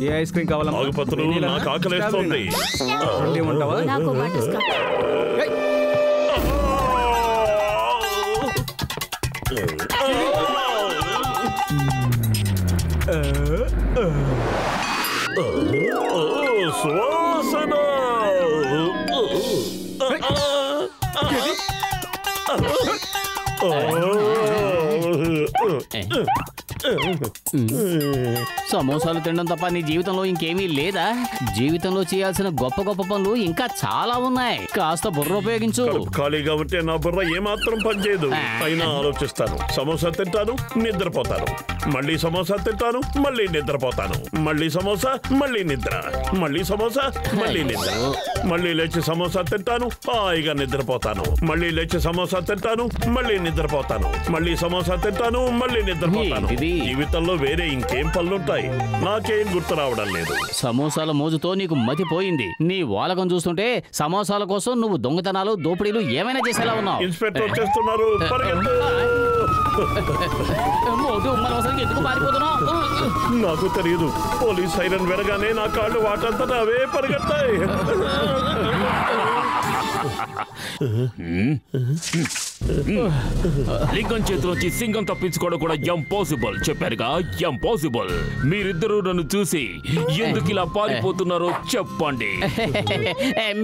ఏ ice cream కావాలమ్మా? ఆగుపత్రులు నాకు ఆకలేస్తుంది. ఏమంటావా? నాకు బటర్ స్కాచ్. సువాసన సమోసాలు తినడం తప్ప నీ జీవితంలో ఇంకేమీ లేదా? జీవితంలో చేయాల్సిన గొప్ప గొప్ప పనులు ఇంకా చాలా ఉన్నాయి. కాస్త బుర్ర ఉపయోగించు. ఖాళీగా ఉంటే నా బుర్ర ఏమాత్రం పనిచేయదు. అయినా ఆలోచిస్తాను. సమోసా తింటాను, నిద్రపోతాను. మళ్ళీ సమోసా తింటాను, మళ్ళీ నిద్రపోతాను. మళ్ళీ సమోసా, మళ్ళీ నిద్ర. మళ్ళీ సమోసా, మళ్ళీ నిద్ర. మళ్ళీ లేచి సమోసా తింటాను, హాయిగా నిద్రపోతాను. మళ్ళీ లేచి సమోసా తింటాను, మళ్ళీ నిద్రపోతాను. మళ్ళీ సమోసా తింటాను, మళ్ళీ నిద్రపోతాను. జీవితంలో వేరే ఇంకేం పనులుంటాయి? నాకేం గుర్తు రావడం లేదు. సమోసాల మోజుతో నీకు మతిపోయింది. నీ వాలకం చూస్తుంటే సమోసాల కోసం నువ్వు దొంగతనాలు, దోపిడీలు ఏమైనా చేసేలా ఉన్నావు. ఇన్స్పెక్టర్ వచ్చేస్తున్నారు, నాకు తెలియదు. పోలీస్ సైరన్ వినగానే నా కాళ్ళు వాటంతటా అవే పరిగెత్తాయి. లింగం చేతిలోంచి సింగం తప్పించుకోవడం కూడా ఇంపాసిబుల్. చెప్పారుగా, ఇంపాసిబుల్. మీరిద్దరూ నన్ను చూసి ఎందుకు ఇలా పారిపోతున్నారో చెప్పండి.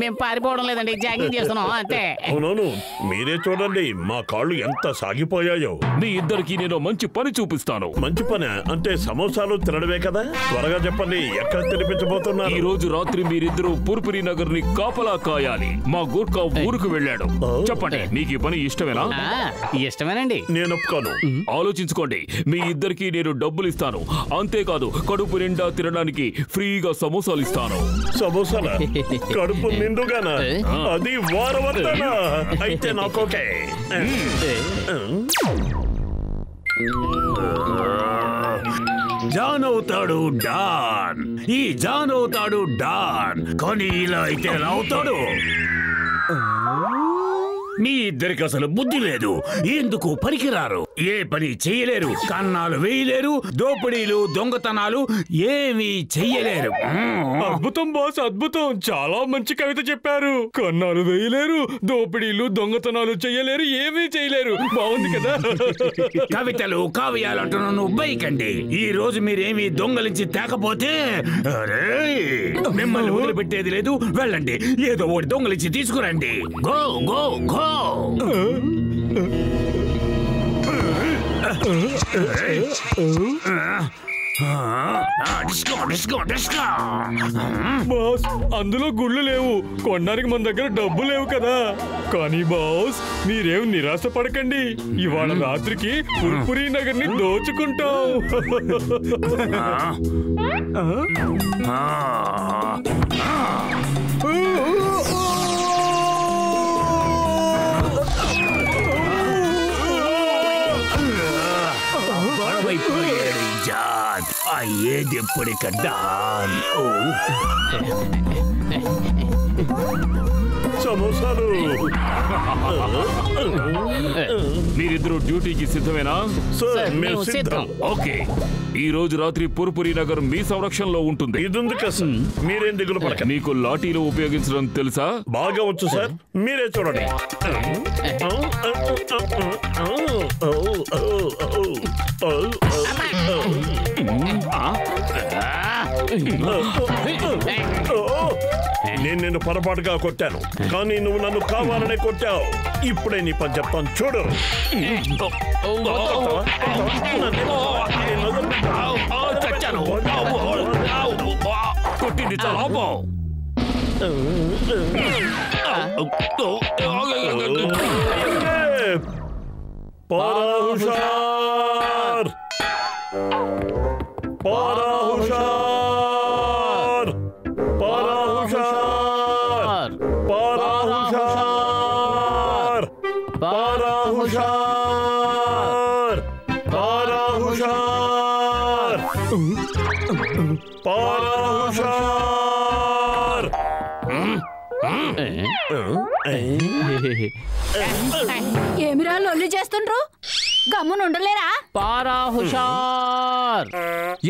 మేము పారిపోవడం లేదండి, జాగింగ్ చేస్తున్నాం అంతే. అవునవును, మీరే చూడండి మా కాళ్ళు ఎంత సాగిపోయాయో. మీ ఇద్దరికి నేను మంచి పని చూపిస్తాను. మంచి పని అంటే సమోసాలు తినడమే కదా? త్వరగా చెప్పండి, ఎక్కడ తినిపించబోతున్నారు? ఈ రోజు రాత్రి మీరిద్దరూ పుర్పురి నగర్ ని కాపలా కాయాలి. మా గూర్ఖా ఊరుకు వెళ్ళాడు. చెప్పండి, మీకు ఈ పని ఇష్టమేనా? ఇష్టమేనండి. నేను ఒప్పుకోను. ఆలోచించుకోండి. మీ ఇద్దరికి నేను డబ్బులు ఇస్తాను. అంతేకాదు, కడుపు నిండా తినడానికి ఫ్రీగా సమోసాలు ఇస్తాను. సమోసాలా? కడుపు నిండుగానా? అది వారవద్దనా? అయితే నాకోకే. జాన్ అవుతాడు డాన్. ఈ జాన్ అవుతాడు డాన్. కానీ ఇలా అయితే ఎలా అవుతాడు? మీ ఇద్దరికి అసలు బుద్ధి లేదు. ఎందుకు పనికిరారు, ఏ పని చేయలేరు, కన్నాలు వేయలేరు, దోపిడీలు, దొంగతనాలు ఏమీ చెయ్యలేరు. అద్భుతం బాస్, అద్భుతం. చాలా మంచి కవిత చెప్పారు. కన్నాలు వేయలేరు, దోపిడీలు, దొంగతనాలు చెయ్యలేరు, ఏమీ చేయలేరు. బాగుంది కదా? కవితలు, కావ్యాలంటున్నా నువ్వు బైకండి. ఈ రోజు మీరేమీ దొంగలించి తేకపోతే మిమ్మల్ని వదిలిపెట్టేది లేదు. వెళ్ళండి, ఏదో ఒకటి దొంగలించి తీసుకురండి. Go go go. బాస్, అందులో గుళ్ళు లేవు, కొనడానికి మన దగ్గర డబ్బు లేవు కదా. కానీ బాస్, మీరేం నిరాశ పడకండి. ఇవాళ రాత్రికి పుర్పురి నగర్ ని దోచుకుంటాం. ఏది ఎప్పటికడ్డా సమోసాలు. మీరిద్దరు డ్యూటీకి సిద్ధమేనా? మేము సిద్ధం. ఓకే, ఈ రోజు రాత్రి పుర్పురి నగర్ మీ సంరక్షణలో ఉంటుంది. ఇది సార్, మీరేం దిగులు పడకండి. మీకు లాఠీలు ఉపయోగించడం తెలుసా? బాగా వచ్చు సార్, మీరే చూడండి. నేను నిన్ను పొరపాటుగా కొట్టాను, కానీ నువ్వు నన్ను కావాలనే కొట్టావు. ఇప్పుడే నీ పని చెప్తాను, చూడు. కొట్టింది చాలా హుషార్, హుషార్, హుషార్, హుషార్, హుషార్, హుషార్, హుషార్. ఏమిరా లొల్లి చేస్తుండ్రు? గమ్మునుండలేరా? పారా హుషార్.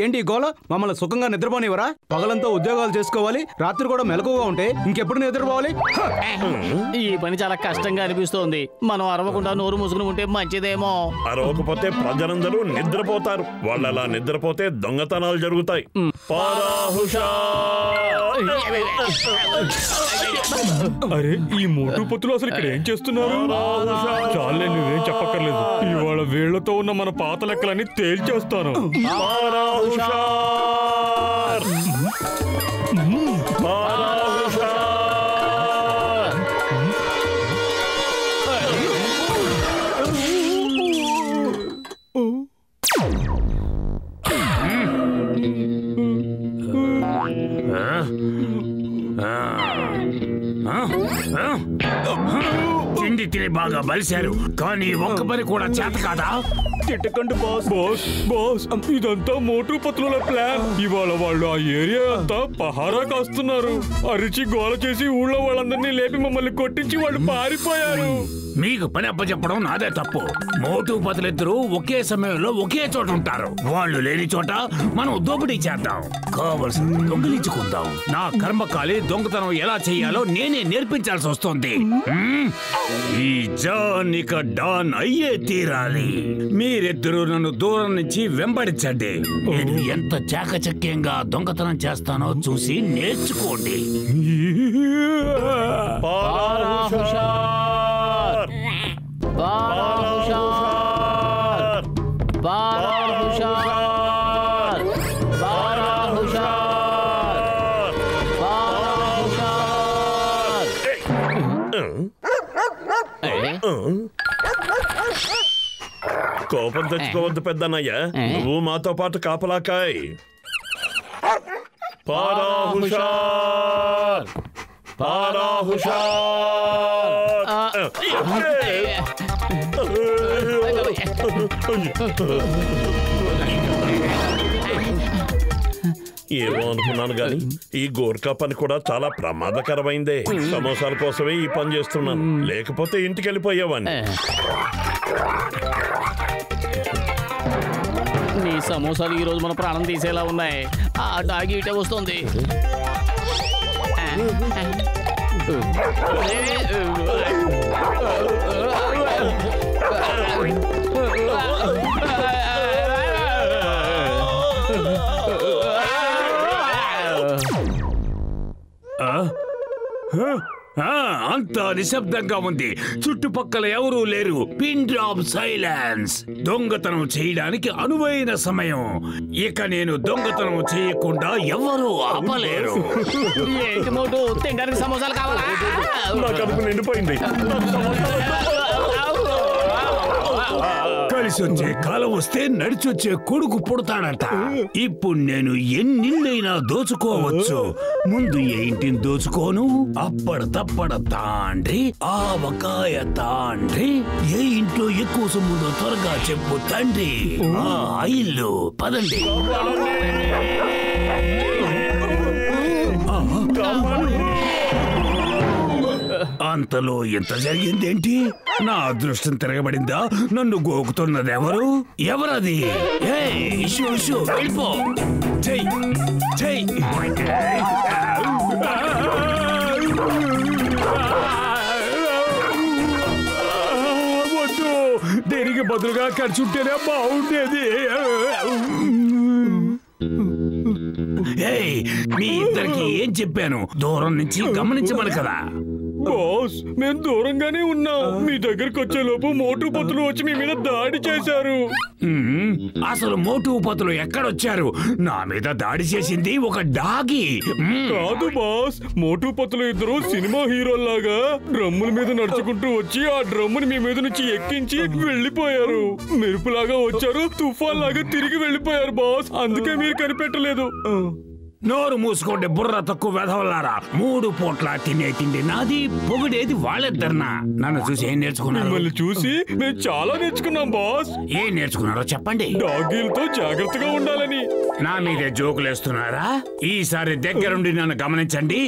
ఏంటి గోల? మమ్మల్ని సుఖంగా నిద్రపోనివరా? పగలంతా ఉద్యోగాలు చేసుకోవాలి, రాత్రి కూడా మెలకుగా ఉంటే ఇంకెప్పుడు నిద్రపోవాలి? ఈ పని చాలా కష్టంగా అనిపిస్తోంది. మనం అరవకుండా నోరు మూసుకుని ఉంటే మంచిదేమో. అరవకపోతే ప్రజలందరూ నిద్రపోతారు. వాళ్ళు అలా నిద్రపోతే దొంగతనాలు జరుగుతాయి. పారా హుషార్. అరే ఈ మోటు పత్తులు అసలు ఇక్కడ ఏం చేస్తున్నారు? చాలే, నువ్వేం చెప్పక్కర్లేదు. ఇవాళ వీళ్లతో ఉన్న మన పాత లెక్కలన్నీ తేల్చేస్తాను. పారా హుషార్. పారా హుషార్. తిండి తిని బాగా బలిశారు, కానీ ఒక్క పని కూడా చేత కాదా? తిట్టకండి బాస్. బాస్ బాస్ ఇదంతా మోటు పత్రుల ప్లాన్. ఇవాళ వాళ్ళు ఆ ఏరియా అంతా పహారా కాస్తున్నారు. అరిచి గోల చేసి ఊళ్ళో వాళ్ళందరినీ లేపి మమ్మల్ని కొట్టించి వాళ్ళు పారిపోయారు. మీకు పని అప్పచెప్పడం నాదే తప్పు. మోటు పతులిద్దరూ ఒకే సమయంలో ఒకే చోట ఉంటారు. వాళ్ళు లేని చోట మనం దోపిడీ చేద్దాం, కావలసింది దొంగిలించుకుందాం. నా కర్మకాలి దొంగతనం ఎలా చెయ్యాలో నేనే నేర్పించాల్సి వస్తుంది. ఈ జాన్ ఇక డాన్ అయ్యే తీరాలి. మీరిద్దరూ నన్ను దూరం నుంచి వెంబడించండి. నేను ఎంత చాకచక్యంగా దొంగతనం చేస్తానో చూసి నేర్చుకోండి. పారా హుషార్. పారా హుషార్. పారా హుషార్. పారా హుషార్. పారా హుషార్. కోపం తెచ్చుకోవద్దు పెద్దన్నయ్య, నువ్వు మాతో పాటు కాపలాకాయ్. పారా హుషార్. పారా హుషార్. ఏమో అనుకున్నాను గాని ఈ గోర్ఖా పని కూడా చాలా ప్రమాదకరమైందే. సమోసాల కోసమే ఈ పని చేస్తున్నాను, లేకపోతే ఇంటికి వెళ్ళిపోయేవాడిని. నీ సమోసాలు ఈ రోజు మన ప్రాణం తీసేలా ఉన్నాయి. ఆ డాగి ఇటే వస్తుంది. అంతా నిశ్శబ్దంగా ఉంది. చుట్టుపక్కల ఎవరూ లేరు. Pin drop silence. దొంగతనం చేయడానికి అనువైన సమయం. ఇక నేను దొంగతనం చేయకుండా ఎవరూ ఆపలేరు. ఏంటి మోటు, తినడానికి సమోసాలు కావాలా? నా కడుపు నిండిపోయింది. కలిసి వచ్చే కాలం వస్తే నడిచొచ్చే కొడుకు పుడతాడంట. ఇప్పుడు నేను ఎన్నిళ్ళైనా దోచుకోవచ్చు. ముందు ఏ ఇంటిని దోచుకోను? అప్పడ తప్పడ తాండ్రి, ఆవకాయ తాండ్రి. ఏ ఇంట్లో ఎక్కువ సొమ్ముందో త్వరగా చెప్పు తండ్రి. ఆ ఇల్లు పదండి. అంతలో ఎంత జరిగిందేంటి? నా అదృష్టం తిరగబడిందా? నన్ను గోకుతున్నది ఎవరు? ఎవరది? వెళ్ళిపో. వద్దు, దీనికి బదులుగా ఖర్చుంటేనే బాగుండేది. మీ ఇద్దరికి ఏం చెప్పాను? దూరం నుంచి గమనించమని కదా. బాస్ మేము దూరంగానే ఉన్నాం. మీ దగ్గరకు వచ్చే లోపు మోటు పత్తులు వచ్చి మీ మీద దాడి చేశారు. అసలు మోటు పత్తులు ఎక్కడొచ్చారు? నా మీద దాడి చేసింది ఒక డాగి. కాదు బాస్, మోటు పత్తులు ఇద్దరు సినిమా హీరోల్లాగా డ్రమ్ముల మీద నడుచుకుంటూ వచ్చి ఆ డ్రమ్ముని మీ మీద నుంచి ఎక్కించి వెళ్ళిపోయారు. మెరుపులాగా వచ్చారు, తుఫాన్ లాగా తిరిగి వెళ్ళిపోయారు బాస్. అందుకే మీరు కనిపెట్టలేదు. నోరు మూసుకోండి బుర్ర తక్కువ వెధవలారా. 3 పూట్ల తినే తిండి నాది, పొగిడేది వాళ్ళిద్దరినా. నన్ను చూసి ఏం నేర్చుకున్నారు? మిమ్మల్ని చూసి మేము చాలా నేర్చుకున్నాం బాస్. ఏం నేర్చుకున్నారో చెప్పండి. డాగీలతో జాగ్రత్తగా ఉండాలని. నా మీదే జోకులేస్తున్నారా? ఈసారి దగ్గరుండి నన్ను గమనించండి.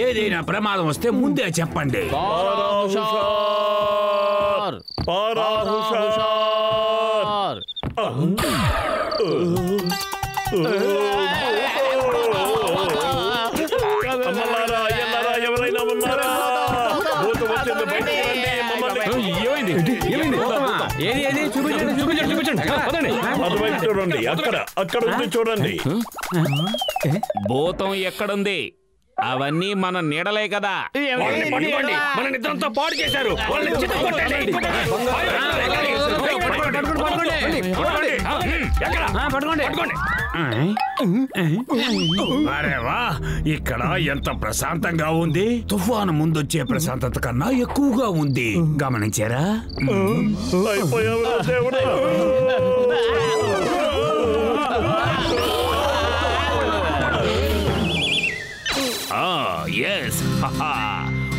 ఏదైనా ప్రమాదం వస్తే ముందే చెప్పండి. పారా హుషార్. పారా హుషార్. అమ్మలారా, అయ్యలారా, ఎవరైనా ఉన్నారా? భూతం వచ్చింది, బయటికి రండి, మమ్మల్ని అటువైపు చూడండి, అక్కడ ఉంది చూడండి. భూతం ఎక్కడుంది? అవన్నీ మన నీడలే కదా. మన నిద్రంతా పాడు చేశారు. అరే వా, ఇక్కడ ఎంత ప్రశాంతంగా ఉంది. తుఫాను ముందొచ్చే ప్రశాంతత కన్నా ఎక్కువగా ఉంది. గమనించారా? అయిపోయావురా దేవుడా.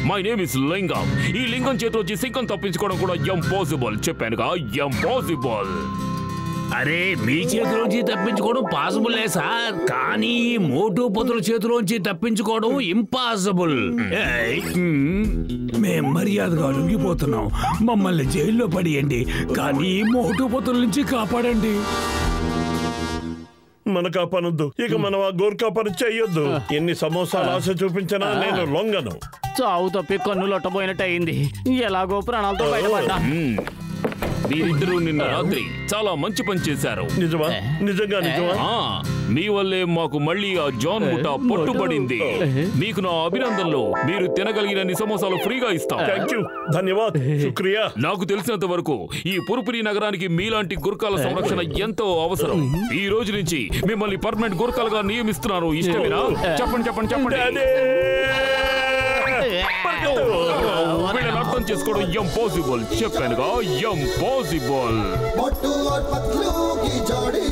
మై నేమ్ ఇస్ లింగం. ఈ లింగం చేతిలో వచ్చి సింగం తప్పించుకోవడం కూడా ఇంపాసిబుల్. చెప్పానుగా, ఇంపాసిబుల్. అరే, మీ చేతిలోంచి తప్పించుకోవడం పాసిబుల్లే సార్, కానీ ఈ మోటు పొతుల చేతిలోంచి తప్పించుకోవడం ఇంపాసిబుల్. మేం మర్యాదగా లొంగిపోతున్నాం. మమ్మల్ని జైల్లో పడేయండి, కానీ ఈ మోటు పొతుల నుంచి కాపాడండి. మన కాపానొద్దు. ఇక మనం ఆ గోర్ఖా పని చెయ్యొద్దు. ఎన్ని సమోసాలు ఆశ చూపించినా నేను లొంగను. చావు తప్పి కన్నులొట్టబోయినట్టు అయింది. ఎలాగో ప్రాణాలతో బయటపడ్డా. మీరిద్దరూ నిన్న రాత్రి చాలా మంచి పని చేశారు. నిజమా? నిజంగా నిజమా? మీ వల్లే మాకు మళ్ళీ ఆ జాన్ ముఠా పట్టుబడింది. మీకు నా అభినందనలు. మీరు తినగలిగిన సమోసాలు ఫ్రీగా ఇస్తాం. థాంక్యూ, ధన్యవాద్, శుక్రియా. నాకు తెలిసినంత వరకు ఈ పురుపురి నగరానికి మీలాంటి గుర్కాల సంరక్షణ ఎంతో అవసరం. ఈ రోజు నుంచి మిమ్మల్ని పర్మనెంట్ గుర్కాలుగా నియమిస్తున్నాను. ఇష్టమేనా? చెప్పండి చెప్పండి చెప్పండి. వీళ్ళని అర్థం చేసుకోవడం ఇంపాసిబుల్. చెప్పానుగా, ఇంపాసిబుల్. मोटू और पतलू की जोड़ी